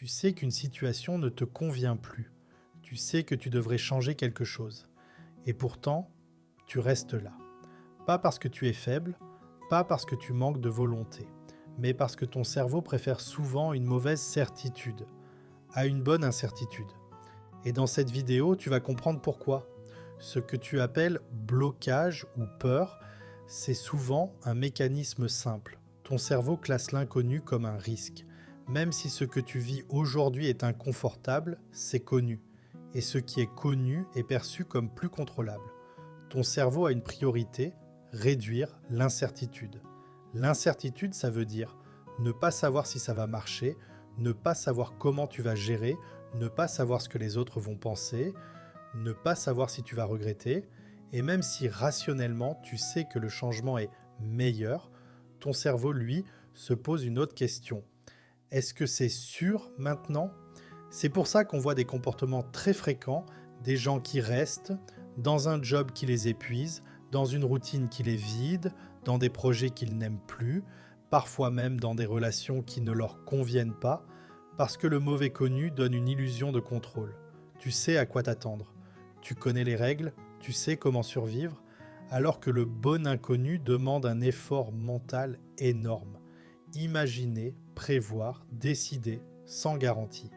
Tu sais qu'une situation ne te convient plus. Tu sais que tu devrais changer quelque chose. Et pourtant, tu restes là. Pas parce que tu es faible, pas parce que tu manques de volonté, mais parce que ton cerveau préfère souvent une mauvaise certitude à une bonne incertitude. Et dans cette vidéo, tu vas comprendre pourquoi. Ce que tu appelles blocage ou peur, c'est souvent un mécanisme simple. Ton cerveau classe l'inconnu comme un risque. Même si ce que tu vis aujourd'hui est inconfortable, c'est connu. Et ce qui est connu est perçu comme plus contrôlable. Ton cerveau a une priorité, réduire l'incertitude. L'incertitude, ça veut dire ne pas savoir si ça va marcher, ne pas savoir comment tu vas gérer, ne pas savoir ce que les autres vont penser, ne pas savoir si tu vas regretter, et même si rationnellement tu sais que le changement est meilleur, ton cerveau, lui, se pose une autre question. Est-ce que c'est sûr maintenant? C'est pour ça qu'on voit des comportements très fréquents, des gens qui restent dans un job qui les épuise, dans une routine qui les vide, dans des projets qu'ils n'aiment plus, parfois même dans des relations qui ne leur conviennent pas, parce que le mauvais connu donne une illusion de contrôle. Tu sais à quoi t'attendre, tu connais les règles, tu sais comment survivre, alors que le bon inconnu demande un effort mental énorme. Imaginer, prévoir, décider, sans garantie.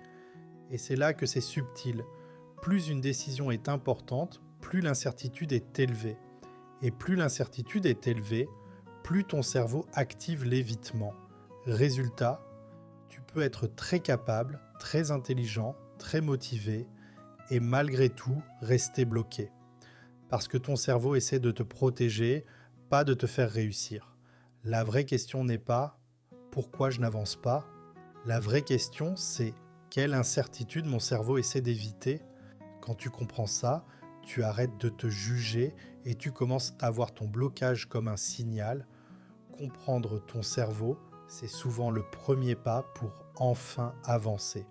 Et c'est là que c'est subtil. Plus une décision est importante, plus l'incertitude est élevée. Et plus l'incertitude est élevée, plus ton cerveau active l'évitement. Résultat, tu peux être très capable, très intelligent, très motivé, et malgré tout rester bloqué. Parce que ton cerveau essaie de te protéger, pas de te faire réussir. La vraie question n'est pas « pourquoi je n'avance pas ?» La vraie question, c'est « quelle incertitude mon cerveau essaie d'éviter ?» Quand tu comprends ça, tu arrêtes de te juger et tu commences à voir ton blocage comme un signal. Comprendre ton cerveau, c'est souvent le premier pas pour enfin avancer.